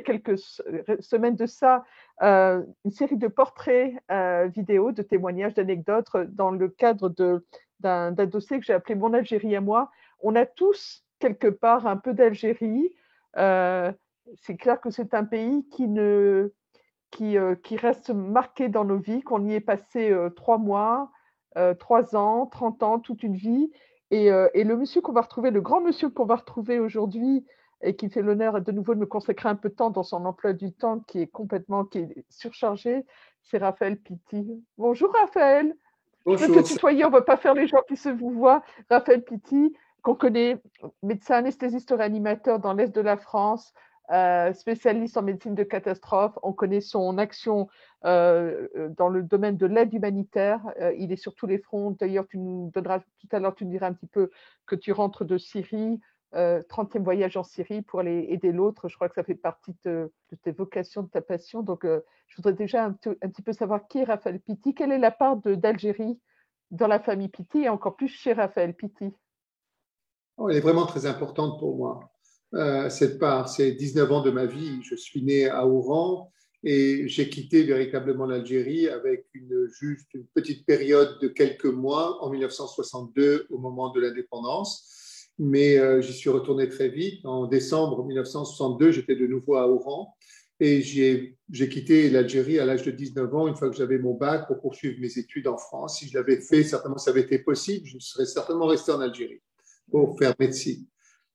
quelques semaines de ça une série de portraits vidéo, de témoignages, d'anecdotes dans le cadre d'un dossier que j'ai appelé Mon Algérie à moi. On a tous quelque part un peu d'Algérie. Euh, c'est clair que c'est un pays qui reste marqué dans nos vies, qu'on y est passé 3 mois, 3 ans, 30 ans, toute une vie. Et le monsieur qu'on va retrouver, le grand monsieur qu'on va retrouver aujourd'hui, et qui fait l'honneur de nouveau de me consacrer un peu de temps dans son emploi du temps qui est surchargé, c'est Raphaël Pitti. Bonjour Raphaël. Je peux te Bonjour. tutoyer, on ne va pas faire les gens qui se vous voient. Raphaël Pitti, qu'on connaît, médecin anesthésiste réanimateur dans l'Est de la France, spécialiste en médecine de catastrophe. On connaît son action dans le domaine de l'aide humanitaire. Il est sur tous les fronts. D'ailleurs, tu nous donneras tout à l'heure, tu nous diras un petit peu que tu rentres de Syrie, 30e voyage en Syrie pour aller aider l'autre. Je crois que ça fait partie de tes vocations, de ta passion. Donc, je voudrais déjà un petit peu savoir qui est Raphaël Pitti, quelle est la part d'Algérie dans la famille Pitti et encore plus chez Raphaël Pitti. Elle est vraiment très importante pour moi. Cette part, c'est 19 ans de ma vie. Je suis né à Oran et j'ai quitté véritablement l'Algérie avec juste une petite période de quelques mois en 1962 au moment de l'indépendance. Mais j'y suis retourné très vite. En décembre 1962, j'étais de nouveau à Oran et j'ai quitté l'Algérie à l'âge de 19 ans, une fois que j'avais mon bac, pour poursuivre mes études en France. Si je l'avais fait, certainement ça avait été possible, je serais certainement resté en Algérie pour faire médecine.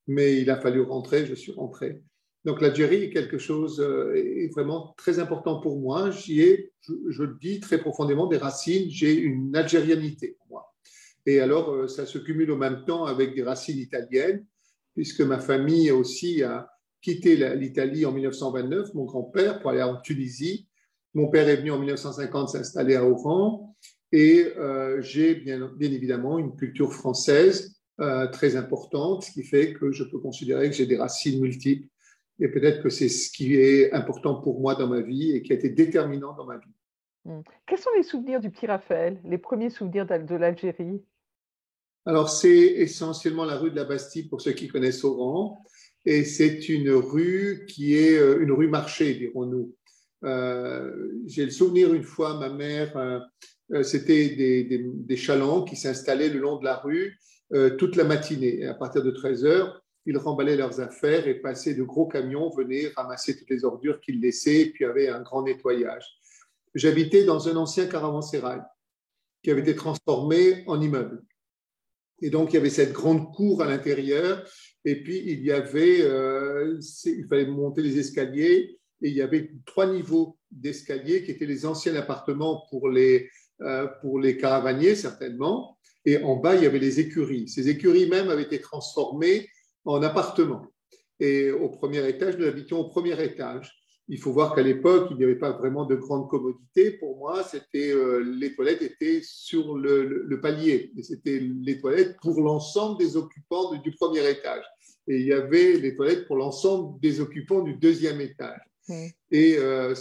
Mais il a fallu rentrer, je suis rentré. Donc l'Algérie est quelque chose est vraiment très important pour moi. J'y ai, je le dis très profondément, des racines. J'ai une algérianité pour moi. Et alors, ça se cumule au même temps avec des racines italiennes, puisque ma famille aussi a quitté l'Italie en 1929, mon grand-père, pour aller en Tunisie. Mon père est venu en 1950 s'installer à Oran. Et j'ai bien évidemment une culture française très importante, ce qui fait que je peux considérer que j'ai des racines multiples. Et peut-être que c'est ce qui est important pour moi dans ma vie et qui a été déterminant dans ma vie. Quels sont les souvenirs du petit Raphaël, les premiers souvenirs de l'Algérie? Alors, c'est essentiellement la rue de la Bastille pour ceux qui connaissent Oran. Et c'est une rue qui est une rue marché, dirons-nous. J'ai le souvenir une fois, ma mère, c'était des chalands qui s'installaient le long de la rue toute la matinée. Et à partir de 13 heures, ils remballaient leurs affaires et passaient de gros camions, venaient ramasser toutes les ordures qu'ils laissaient, et puis avait un grand nettoyage. J'habitais dans un ancien caravansérail qui avait été transformé en immeuble. Et donc, il y avait cette grande cour à l'intérieur. Et puis, il fallait monter les escaliers. Et il y avait 3 niveaux d'escaliers qui étaient les anciens appartements pour les caravaniers, certainement. Et en bas, il y avait les écuries. Ces écuries même avaient été transformées en appartements. Et au premier étage, nous habitions au premier étage. Il faut voir qu'à l'époque, il n'y avait pas vraiment de grande commodité. Pour moi, les toilettes étaient sur le palier. Et c'était les toilettes pour l'ensemble des occupants du premier étage. Et il y avait les toilettes pour l'ensemble des occupants du deuxième étage. Et je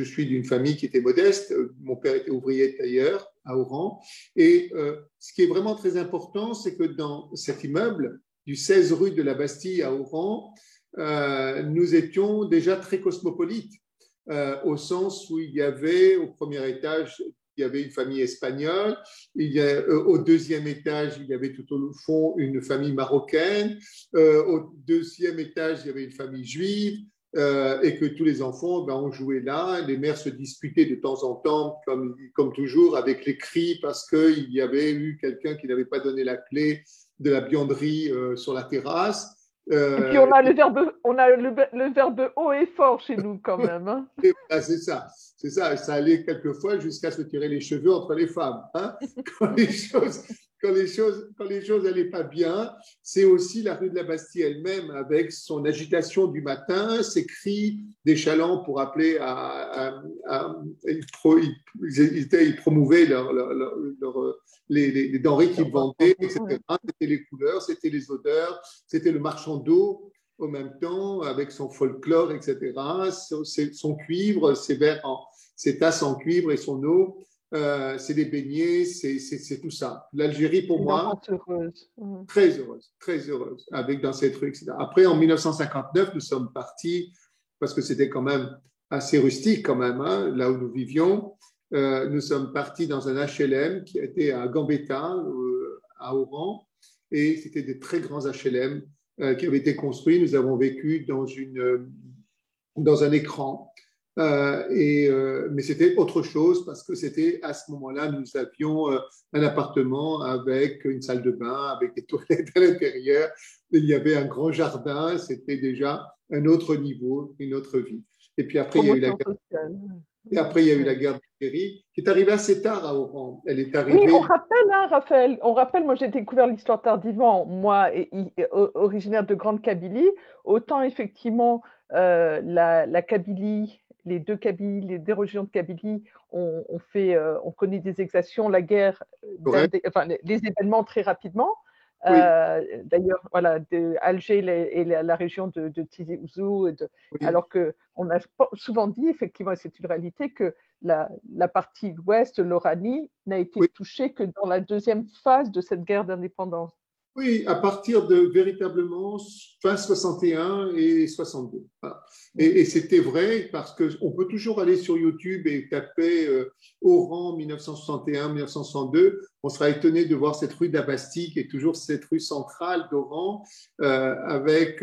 suis d'une famille qui était modeste. Mon père était ouvrier de tailleur à Oran. Et ce qui est vraiment très important, c'est que dans cet immeuble du 16 rue de la Bastille à Oran, nous étions déjà très cosmopolites, au sens où il y avait au premier étage, il y avait une famille espagnole, au deuxième étage, il y avait tout au fond une famille marocaine, au deuxième étage, il y avait une famille juive, et que tous les enfants, on jouait là, les mères se disputaient de temps en temps, comme toujours, avec les cris, parce qu'il y avait eu quelqu'un qui n'avait pas donné la clé de la buanderie sur la terrasse. Et puis on a le verbe haut et fort chez nous quand même. Hein. C'est ça, ça allait quelquefois jusqu'à se tirer les cheveux entre les femmes. Hein, quand les choses n'allaient pas bien, c'est aussi la rue de la Bastille elle-même avec son agitation du matin, ses cris des chalands pour appeler ils promouvaient les denrées qu'ils vendaient, etc. C'était les couleurs, c'était les odeurs, c'était le marchand d'eau au même temps, avec son folklore, etc., son cuivre, ses tasses en cuivre et son eau. c'est des beignets, c'est tout ça. L'Algérie, pour Une moi, enfance heureuse. très heureuse, avec dans cette rue, etc. Après, en 1959, nous sommes partis, parce que c'était quand même assez rustique, quand même, hein, là où nous vivions. Nous sommes partis dans un HLM qui était à Gambetta, à Oran, et c'était des très grands HLM qui avaient été construits. Nous avons vécu dans un écran. Mais c'était autre chose parce que c'était à ce moment-là, nous avions un appartement avec une salle de bain, avec des toilettes à l'intérieur. Il y avait un grand jardin. C'était déjà un autre niveau, une autre vie. Et puis après, il y a eu la Promotion guerre. sociale. Et après, il y a eu la Ouais. guerre d'Algérie, qui est arrivée assez tard à Oran. Elle est Oui, on arrivée. rappelle, hein, Raphaël, on rappelle, moi j'ai découvert l'histoire tardivement, moi originaire de Grande Kabylie, autant effectivement la Kabylie, les deux Kabylies, les deux régions de Kabylie, on connaît des exactions, la guerre, Correct. enfin les événements très rapidement. Oui, D'ailleurs, voilà, Alger et la région de Tizi Ouzou, oui. alors que on a souvent dit effectivement, et c'est une réalité, que la partie ouest, l'Oranie, n'a été Oui. touchée que dans la deuxième phase de cette guerre d'indépendance. Oui, à partir de véritablement fin 61 et 62. Voilà. Et c'était vrai parce qu'on peut toujours aller sur YouTube et taper Oran 1961-1962. On sera étonné de voir cette rue d'Abastique et toujours cette rue centrale d'Oran avec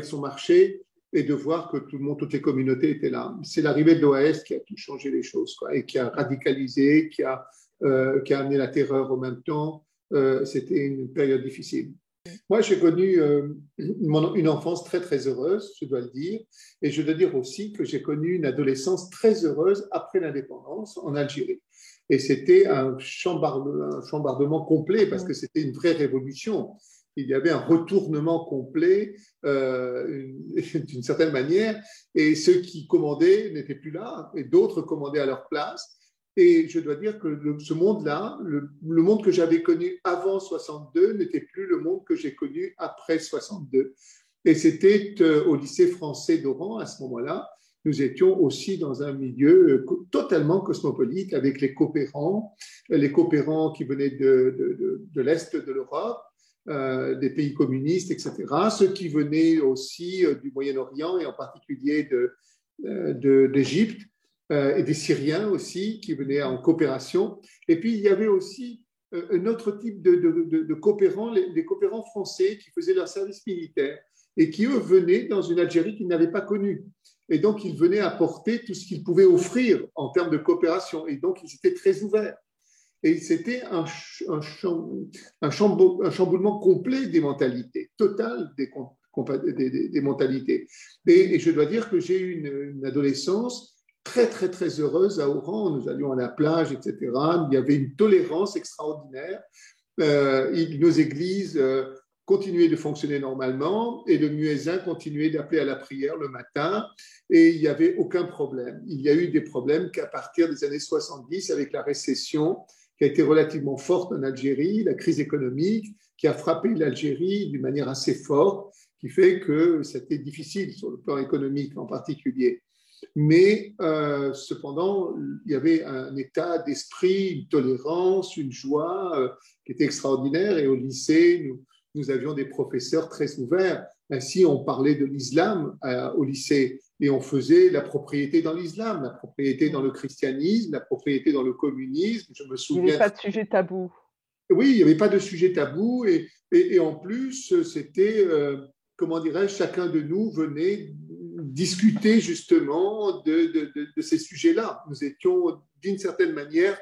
son marché et de voir que tout le monde, toutes les communautés étaient là. C'est l'arrivée de l'OAS qui a tout changé les choses, quoi, et qui a radicalisé, qui a amené la terreur en même temps. C'était une période difficile. Moi, j'ai connu une enfance très, très heureuse, je dois le dire. Et je dois dire aussi que j'ai connu une adolescence très heureuse après l'indépendance en Algérie. Et c'était un chambardement complet parce que c'était une vraie révolution. Il y avait un retournement complet d'une certaine manière. Et ceux qui commandaient n'étaient plus là et d'autres commandaient à leur place. Et je dois dire que ce monde-là, le monde que j'avais connu avant 62 n'était plus le monde que j'ai connu après 62. Et c'était au lycée français d'Oran à ce moment-là. Nous étions aussi dans un milieu totalement cosmopolite avec les coopérants qui venaient de l'Est de l'Europe, des pays communistes, etc. Ceux qui venaient aussi du Moyen-Orient et en particulier d'Égypte et des Syriens aussi qui venaient en coopération. Et puis, il y avait aussi un autre type de coopérants, les coopérants français qui faisaient leur service militaire et qui, eux, venaient dans une Algérie qu'ils n'avaient pas connue. Et donc, ils venaient apporter tout ce qu'ils pouvaient offrir en termes de coopération. Et donc, ils étaient très ouverts. Et c'était un chamboulement complet des mentalités, total des mentalités. Et je dois dire que j'ai eu une adolescence très, très, très heureuse à Oran. Nous allions à la plage, etc. Il y avait une tolérance extraordinaire. Nos églises continuaient de fonctionner normalement et le muezzin continuait d'appeler à la prière le matin et il n'y avait aucun problème. Il y a eu des problèmes qu'à partir des années 70 avec la récession qui a été relativement forte en Algérie, la crise économique qui a frappé l'Algérie d'une manière assez forte, qui fait que c'était difficile sur le plan économique en particulier. Mais cependant, il y avait un état d'esprit, une tolérance, une joie qui était extraordinaire. Et au lycée, nous avions des professeurs très ouverts. Ainsi, on parlait de l'islam au lycée et on faisait la propriété dans l'islam, la propriété dans le christianisme, la propriété dans le communisme. Je me Il n'y avait souviens. pas de sujet tabou. Oui, il n'y avait pas de sujet tabou et en plus, c'était, comment dirais-je, chacun de nous venait discuter justement de ces sujets-là. Nous étions, d'une certaine manière,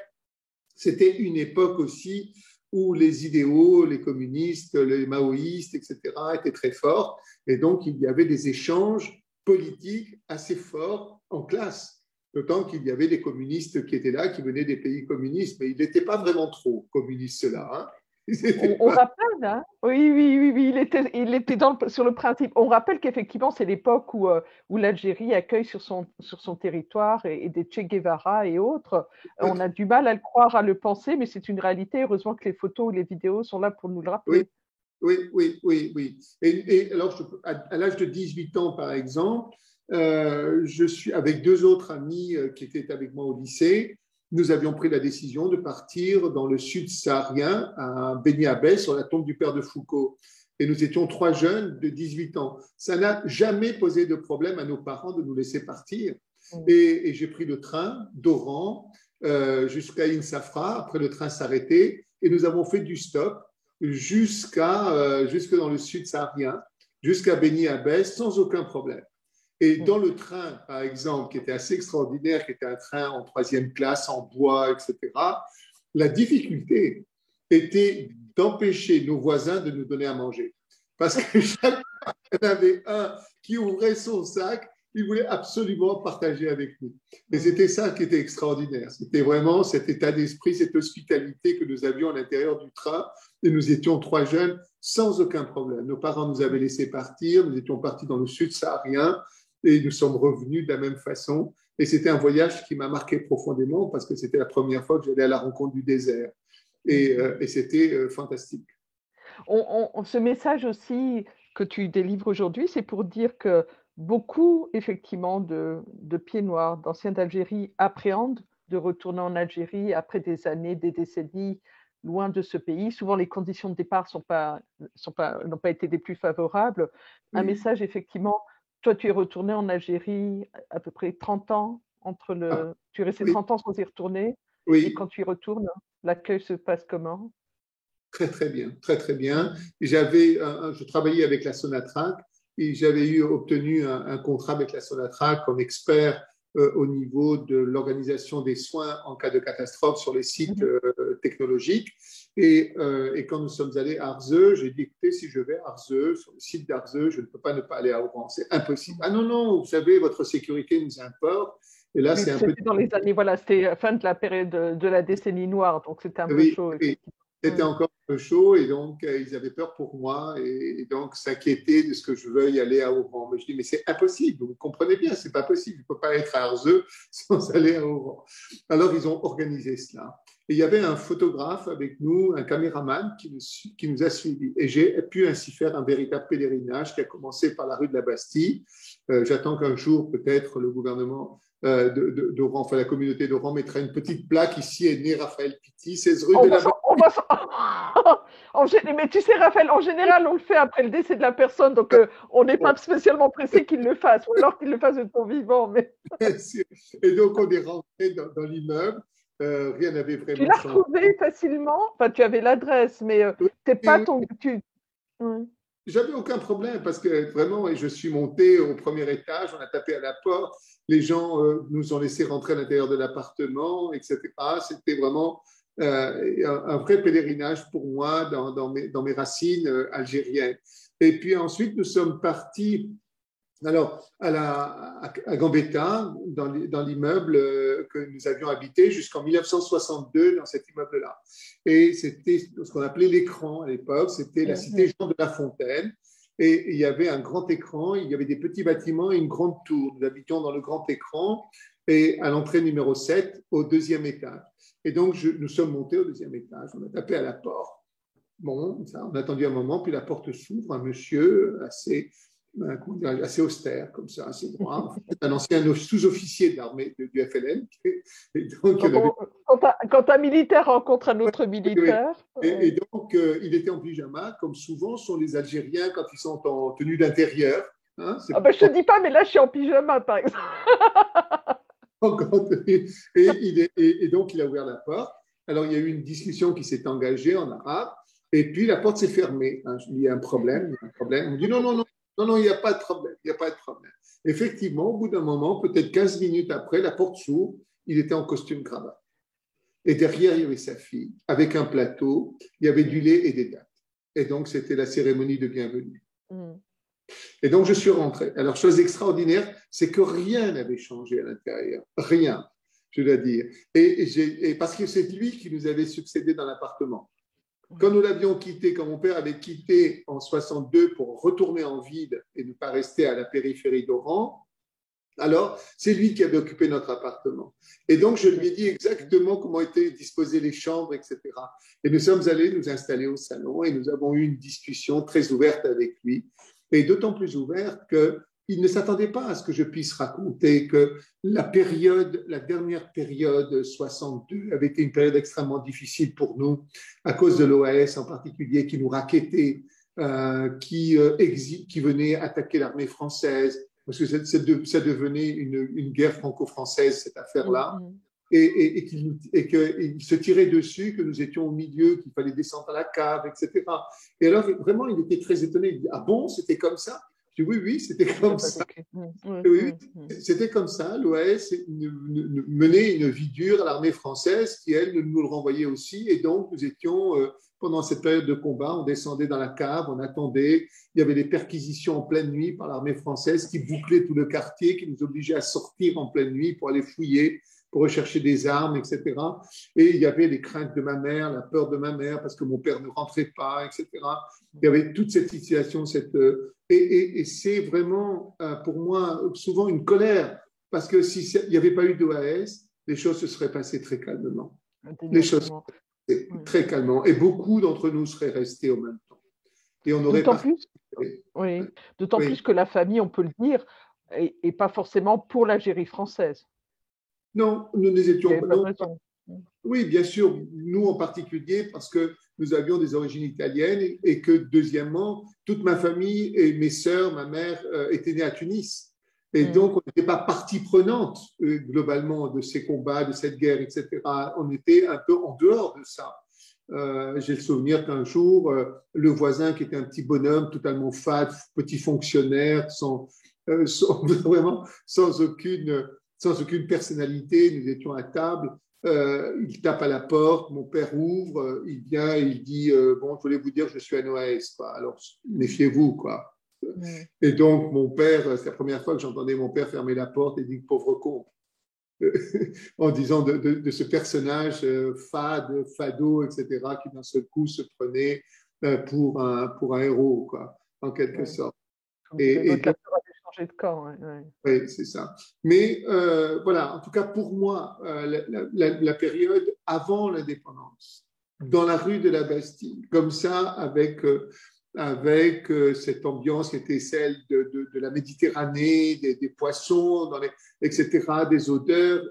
c'était une époque aussi où les idéaux, les communistes, les maoïstes, etc., étaient très forts. Et donc, il y avait des échanges politiques assez forts en classe. D'autant qu'il y avait des communistes qui étaient là, qui venaient des pays communistes, mais ils n'étaient pas vraiment trop communistes, ceux-là. Hein. On rappelle, hein, oui, oui, oui, oui, il était sur le principe. On rappelle qu'effectivement, c'est l'époque où l'Algérie accueille sur son territoire et des Che Guevara et autres. On a du mal à le croire, à le penser, mais c'est une réalité. Heureusement que les photos ou les vidéos sont là pour nous le Oui, rappeler. oui, oui, oui, oui. Et alors, à l'âge de 18 ans, par exemple, je suis avec deux autres amis qui étaient avec moi au lycée. nous avions pris la décision de partir dans le sud saharien, à Beni Abbès, sur la tombe du père de Foucault. Et nous étions 3 jeunes de 18 ans. Ça n'a jamais posé de problème à nos parents de nous laisser partir. Et j'ai pris le train d'Oran jusqu'à Insafra. Après, le train s'arrêtait et nous avons fait du stop jusque dans le sud saharien, jusqu'à Beni Abbès, sans aucun problème. Et dans le train, par exemple, qui était assez extraordinaire, qui était un train en 3e classe, en bois, etc., la difficulté était d'empêcher nos voisins de nous donner à manger. Parce que chaque fois qu'il y en avait un qui ouvrait son sac, il voulait absolument partager avec nous. Et c'était ça qui était extraordinaire. C'était vraiment cet état d'esprit, cette hospitalité que nous avions à l'intérieur du train. Et nous étions 3 jeunes sans aucun problème. Nos parents nous avaient laissé partir. Nous étions partis dans le sud saharien et nous sommes revenus de la même façon. Et c'était un voyage qui m'a marqué profondément parce que c'était la première fois que j'allais à la rencontre du désert. Et c'était fantastique. Ce message aussi que tu délivres aujourd'hui, c'est pour dire que beaucoup, effectivement, de pieds noirs, d'anciens d'Algérie, appréhendent de retourner en Algérie après des années, des décennies loin de ce pays. Souvent, les conditions de départ n'ont pas été les plus favorables. Un message, effectivement, toi, tu es retourné en Algérie à peu près 30 ans, tu es resté 30 ans sans y retourner, et quand tu y retournes, l'accueil se passe comment? Très, très bien, très, très bien. Je travaillais avec la Sonatrach et j'avais obtenu un contrat avec la Sonatrach comme expert au niveau de l'organisation des soins en cas de catastrophe sur les sites technologiques. Et quand nous sommes allés à Arzeu, j'ai dit, écoutez, si je vais à Arzeu, sur le site d'Arzeu, je ne peux pas ne pas aller à Oran. C'est impossible. Ah non, non, vous savez, votre sécurité nous importe. Et là, c'est un peu… Dans les années, voilà, c'était la fin de la période de la décennie noire, donc c'était un peu chaud. Oui, c'était encore un peu chaud et donc ils avaient peur pour moi et donc s'inquiétaient de ce que je veuille aller à Oran. Mais je dis, mais c'est impossible, vous comprenez bien, c'est pas possible, je ne peux pas être à Arzeu sans aller à Oran. Alors ils ont organisé cela. Et il y avait un photographe avec nous, un caméraman qui nous a suivis. Et j'ai pu ainsi faire un véritable pèlerinage qui a commencé par la rue de la Bastille. J'attends qu'un jour, peut-être, le gouvernement d'Oran, enfin la communauté d'Oran mettra une petite plaque ici est né Raphaël Pitti, 16 rue de la Mais tu sais, Raphaël, en général, on le fait après le décès de la personne, donc on n'est pas spécialement pressé qu'il le fasse, ou alors qu'il le fasse de ton vivant. Mais… Et donc, on est rentré dans l'immeuble. Rien n'avait vraiment tu l'as changé. retrouvé facilement? Enfin, tu avais l'adresse, mais t'es pas ton… J'avais aucun problème parce que vraiment, je suis monté au premier étage, on a tapé à la porte, les gens nous ont laissé rentrer à l'intérieur de l'appartement, etc. C'était vraiment un vrai pèlerinage pour moi dans mes racines algériennes. Et puis ensuite, nous sommes partis alors, à Gambetta, dans l'immeuble que nous avions habité jusqu'en 1962, dans cet immeuble-là. Et c'était ce qu'on appelait l'écran à l'époque, c'était la cité Jean de La Fontaine. Et il y avait un grand écran, il y avait des petits bâtiments et une grande tour. Nous habitions dans le grand écran et à l'entrée numéro 7, au 2e étage. Et donc, nous sommes montés au 2e étage, on a tapé à la porte. Bon, ça, on a attendu un moment, puis la porte s'ouvre, un monsieur assez austère, comme ça, assez droit. Un ancien sous-officier de l'armée du FLN. Et donc, quand un militaire rencontre un autre militaire. Et donc, il était en pyjama, comme souvent sont les Algériens quand ils sont en tenue d'intérieur. Hein, je ne te dis pas, mais là, je suis en pyjama, par exemple. Et donc, il a ouvert la porte. Alors, il y a eu une discussion qui s'est engagée en arabe. Et puis, la porte s'est fermée. Hein, je dis, il y a un problème. On dit, non, non, non. Non, non, il n'y a pas de problème, il n'y a pas de problème. Effectivement, au bout d'un moment, peut-être 15 minutes après, la porte s'ouvre, il était en costume cravate. Et derrière, il y avait sa fille, avec un plateau, il y avait du lait et des dattes. Et donc, c'était la cérémonie de bienvenue. Et donc, je suis rentré. Alors, chose extraordinaire, c'est que rien n'avait changé à l'intérieur. Rien, je dois dire. Et parce que c'est lui qui nous avait succédé dans l'appartement. Quand nous l'avions quitté, quand mon père avait quitté en 62 pour retourner en ville et ne pas rester à la périphérie d'Oran, alors c'est lui qui avait occupé notre appartement. Et donc je lui ai dit exactement comment étaient disposées les chambres, etc. Et nous sommes allés nous installer au salon et nous avons eu une discussion très ouverte avec lui. Et d'autant plus ouverte que ils ne s'attendaient pas à ce que je puisse raconter que la dernière période 62 avait été une période extrêmement difficile pour nous à cause de l'OAS en particulier qui nous rackettait, qui venait attaquer l'armée française parce que ça devenait une guerre franco-française cette affaire-là. Mhm. Et qu'il se tirait dessus, que nous étions au milieu, qu'il fallait descendre à la cave, etc. Et alors, vraiment, il était très étonné. Il dit, ah bon, c'était comme ça? Je dis, oui, oui, c'était comme ça. Okay. Mhm. Oui, c'était comme ça. L'OAS menait une vie dure à l'armée française qui, elle, nous le renvoyait aussi. Et donc, nous étions, pendant cette période de combat, on descendait dans la cave, on attendait. Il y avait des perquisitions en pleine nuit par l'armée française qui bouclait tout le quartier, qui nous obligeait à sortir en pleine nuit pour aller fouiller, pour rechercher des armes, etc. Et il y avait les craintes de ma mère, la peur de ma mère parce que mon père ne rentrait pas, etc. Il y avait toute cette situation, et c'est vraiment pour moi souvent une colère parce que s'il n'y avait pas eu d'OAS, les choses se seraient passées très calmement. Les choses très calmement. Et beaucoup d'entre nous seraient restés au même temps. Et on aurait D'autant pas. plus, oui, d'autant Oui. plus que la famille, on peut le dire, et pas forcément pour l'Algérie française. Non, nous Il n'y n'étions avait pas. pas de Non, raison. oui, bien sûr, nous en particulier, parce que nous avions des origines italiennes et que, deuxièmement, toute ma famille et mes sœurs, ma mère, étaient nées à Tunis. Et donc, on n'était pas partie prenante, globalement, de ces combats, de cette guerre, etc. On était un peu en dehors de ça. J'ai le souvenir qu'un jour, le voisin, qui était un petit bonhomme, totalement fade, petit fonctionnaire, vraiment sans aucune personnalité, nous étions à table. Il tape à la porte, mon père ouvre, il vient, il dit bon, je voulais vous dire que je suis un OAS, quoi. Alors méfiez-vous, quoi. Et donc mon père, c'est la première fois que j'entendais mon père fermer la porte et dire pauvre con, en disant de ce personnage fade, fado, etc., qui d'un seul coup se prenait pour un héros, quoi, en quelque sorte. Et Donc la donc, peur avait changé de camp. oui, c'est ça. Mais voilà, en tout cas pour moi, la période avant l'indépendance, dans la rue de la Bastille, comme ça, avec cette ambiance qui était celle de la Méditerranée, des poissons, etc., des odeurs,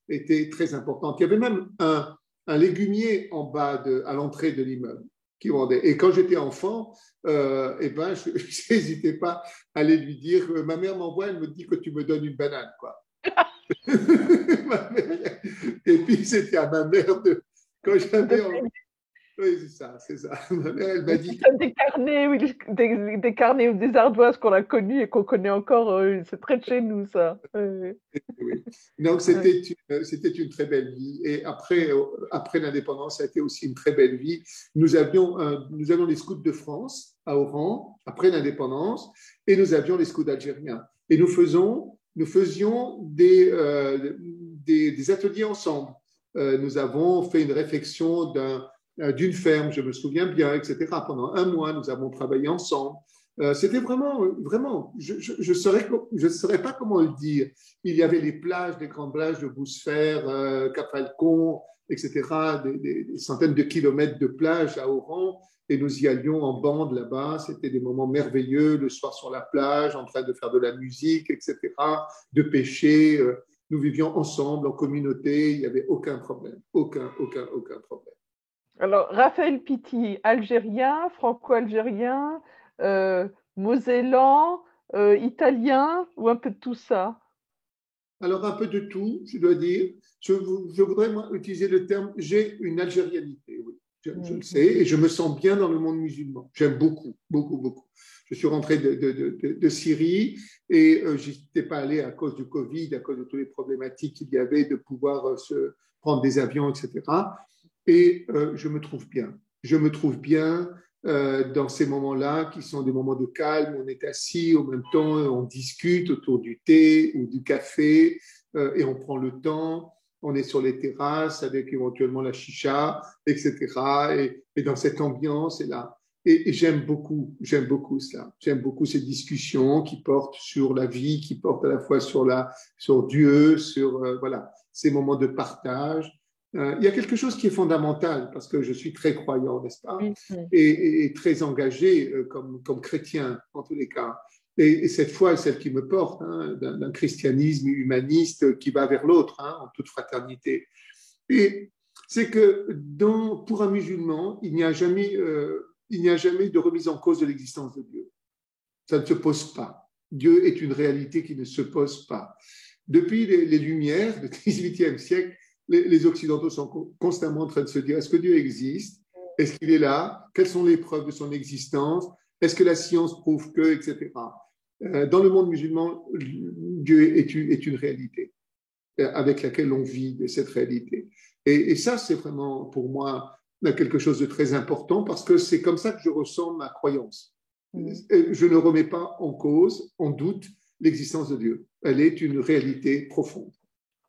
était très importante. Il y avait même un légumier en bas, à l'entrée de l'immeuble qui vendait. Et quand j'étais enfant, eh ben, je n'hésitais pas à aller lui dire, ma mère m'envoie, elle me dit que tu me donnes une banane, quoi. Et puis c'était à ma mère quand j'avais oui, c'est ça, c'est ça. Ma mère, elle m'a Le dit système des carnets, oui, des carnets ou des ardoises qu'on a connus et qu'on connaît encore, c'est près de chez nous, ça. oui. Donc c'était une très belle vie. Et après l'indépendance, ça a été aussi une très belle vie. Nous avions les scouts de France à Oran après l'indépendance et nous avions les scouts algériens. Et nous faisions des ateliers ensemble. Nous avons fait une réflexion d'une ferme, je me souviens bien, etc. Pendant un mois, nous avons travaillé ensemble. C'était vraiment, je saurais pas comment le dire. Il y avait les plages, les grandes plages de Bousfer, Cap-Falcon, etc., des centaines de kilomètres de plages à Oran, et nous y allions en bande là-bas. C'était des moments merveilleux, le soir sur la plage, en train de faire de la musique, etc., de pêcher. Nous vivions ensemble, en communauté, il n'y avait aucun problème, aucun problème. Alors, Raphaël Pitti, algérien, franco-algérien, mosellan, italien, ou un peu de tout ça? Alors, un peu de tout, je dois dire. Je voudrais moi, utiliser le terme j'ai une algérianité, oui. Je le sais, et je me sens bien dans le monde musulman. J'aime beaucoup, beaucoup, beaucoup. Je suis rentré de Syrie et je n'étais pas allé à cause du Covid, à cause de toutes les problématiques qu'il y avait de pouvoir se prendre des avions, etc. Et je me trouve bien. Je me trouve bien dans ces moments-là qui sont des moments de calme. On est assis, en même temps, on discute autour du thé ou du café et on prend le temps. On est sur les terrasses avec éventuellement la chicha, etc. Et dans cette ambiance, et là. Et j'aime beaucoup ça. J'aime beaucoup ces discussions qui portent sur la vie, qui portent à la fois sur Dieu, sur voilà, ces moments de partage. Il y a quelque chose qui est fondamental parce que je suis très croyant, n'est-ce pas, Oui. et très engagé comme chrétien en tous les cas. Et cette foi est celle qui me porte, hein, d'un christianisme humaniste qui va vers l'autre, hein, en toute fraternité. Et c'est que pour un musulman, il n'y a jamais de remise en cause de l'existence de Dieu. Ça ne se pose pas. Dieu est une réalité qui ne se pose pas. Depuis les Lumières du XVIIIe siècle, les Occidentaux sont constamment en train de se dire, est-ce que Dieu existe? Est-ce qu'il est là? Quelles sont les preuves de son existence? Est-ce que la science prouve que, etc. Dans le monde musulman, Dieu est une réalité avec laquelle on vit de cette réalité. Et ça, c'est vraiment pour moi quelque chose de très important parce que c'est comme ça que je ressens ma croyance. Je ne remets pas en cause, en doute l'existence de Dieu. Elle est une réalité profonde.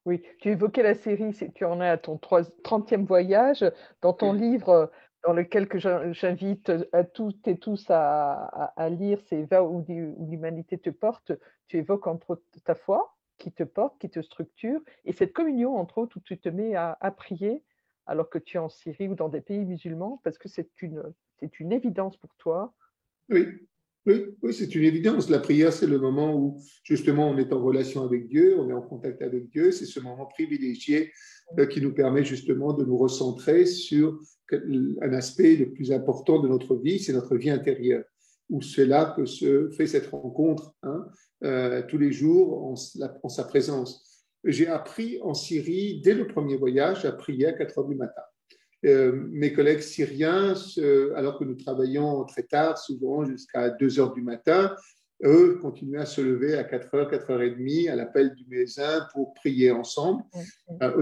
Oui, tu évoquais la série, tu en es à ton 30e voyage. Dans ton livre, dans lequel que j'invite à toutes et tous à lire, c'est Va où l'humanité te porte, tu évoques entre autres ta foi qui te porte, qui te structure, et cette communion entre autres où tu te mets à prier alors que tu es en Syrie ou dans des pays musulmans, parce que c'est une évidence pour toi. Oui, oui, c'est une évidence. La prière, c'est le moment où justement on est en relation avec Dieu, on est en contact avec Dieu. C'est ce moment privilégié qui nous permet justement de nous recentrer sur un aspect le plus important de notre vie, c'est notre vie intérieure, où c'est là que se fait cette rencontre, hein, tous les jours en sa présence. J'ai appris en Syrie, dès le premier voyage, à prier à 4 heures du matin. Mes collègues syriens, alors que nous travaillons très tard, souvent jusqu'à 2 heures du matin, eux continuaient à se lever à 4 heures, 4h30 à l'appel du muezzin pour prier ensemble.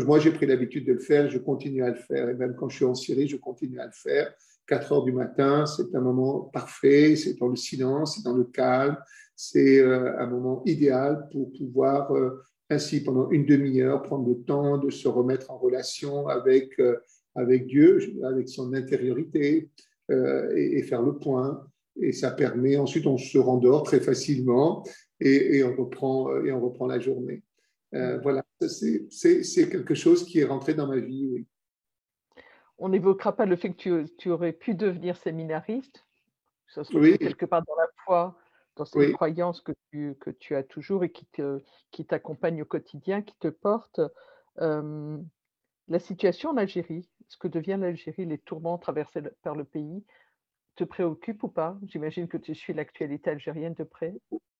Moi, j'ai pris l'habitude de le faire, je continue à le faire. Et même quand je suis en Syrie, je continue à le faire. 4 heures du matin, c'est un moment parfait, c'est dans le silence, c'est dans le calme, c'est un moment idéal pour pouvoir ainsi, pendant une demi-heure, prendre le temps de se remettre en relation avec Dieu, avec son intériorité et faire le point. Et ça permet, ensuite on se rendort très facilement et on reprend la journée. Voilà, c'est quelque chose qui est rentré dans ma vie, oui. On n'évoquera pas le fait que tu aurais pu devenir séminariste. Ça se Oui, retrouve quelque part dans la foi, dans une oui. croyance que tu as toujours et qui t'accompagne au quotidien, qui te porte. Euh, la situation en Algérie, ce que devient l'Algérie, les tourments traversés par le pays, te préoccupe ou pas? J'imagine que tu suis l'actualité algérienne de près.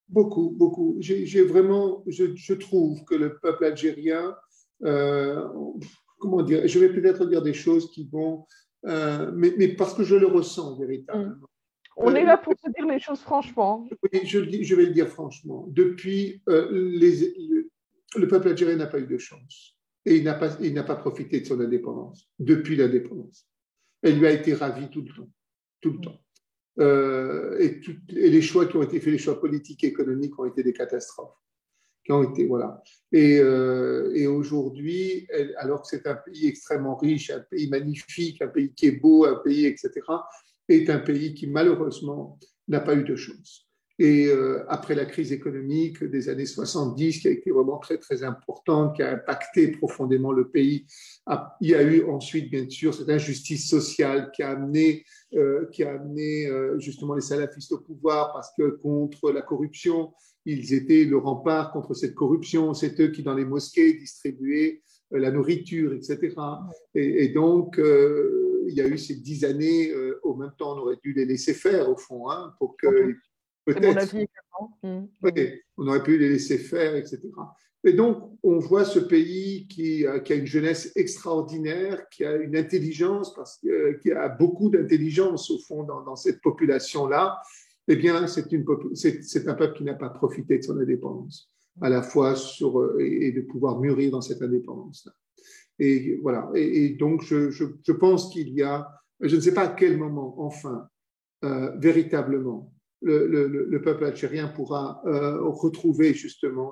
Beaucoup, beaucoup. Je trouve que le peuple algérien, euh, comment dire, je vais peut-être dire des choses qui vont, mais parce que je le ressens Mm. véritablement. On est là pour se dire les choses franchement. Oui, je vais le dire franchement. Depuis, le peuple algérien n'a pas eu de chance et il n'a pas profité de son indépendance depuis l'indépendance. Elle lui a été ravie tout le temps, tout le temps. Et les choix qui ont été faits, les choix politiques et économiques ont été des catastrophes. Qui ont été, voilà. Et aujourd'hui, alors que c'est un pays extrêmement riche, un pays magnifique, un pays qui est beau, un pays, etc., est un pays qui malheureusement n'a pas eu de chance. Et après la crise économique des années 70, qui a été vraiment très, très importante, qui a impacté profondément le pays, il y a eu ensuite, bien sûr, cette injustice sociale qui a amené justement les salafistes au pouvoir parce que contre la corruption, ils étaient le rempart contre cette corruption. C'est eux qui, dans les mosquées, distribuaient la nourriture, etc. Et donc, il y a eu ces 10 années, au même temps, on aurait dû les laisser faire, au fond, hein, pour Sans doute. que, C'est mon peut-être, avis également. oui, on aurait pu les laisser faire, etc. Et donc, on voit ce pays qui a une jeunesse extraordinaire, qui a une intelligence, qui a beaucoup d'intelligence, au fond, dans cette population-là. Eh bien, c'est un peuple qui n'a pas profité de son indépendance, à la fois et de pouvoir mûrir dans cette indépendance-là. Et voilà. Et donc, je pense qu'il y a, je ne sais pas à quel moment, enfin, véritablement, le peuple algérien pourra retrouver justement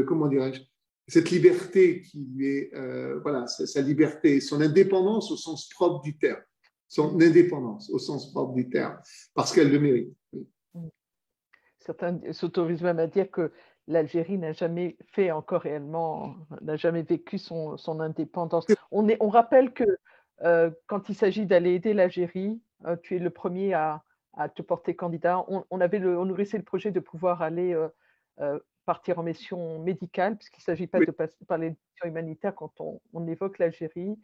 comment dirais-je, cette liberté qui lui est, voilà, sa liberté, son indépendance au sens propre du terme, son indépendance au sens propre du terme, parce qu'elle le mérite. Certains s'autorisent même à dire que l'Algérie n'a jamais fait encore réellement, n'a jamais vécu son indépendance. On rappelle que quand il s'agit d'aller aider l'Algérie, tu es le premier à te porter candidat. On nourrissait le projet de pouvoir aller partir en mission médicale, puisqu'il ne s'agit pas Oui, de parler de mission humanitaire quand on évoque l'Algérie,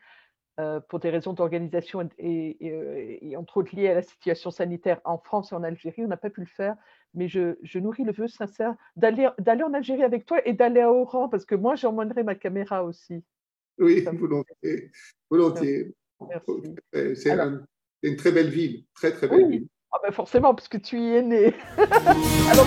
pour des raisons d'organisation et entre autres liées à la situation sanitaire en France et en Algérie. On n'a pas pu le faire, mais je nourris le vœu sincère d'aller en Algérie avec toi et d'aller à Oran, parce que moi, j'emmènerai ma caméra aussi. oui, Ça me- volontiers. Merci. Volontiers. Merci. C'est Alors, une très belle ville, très très belle oui, ville. ah ben forcément, parce que tu y es né. Alors,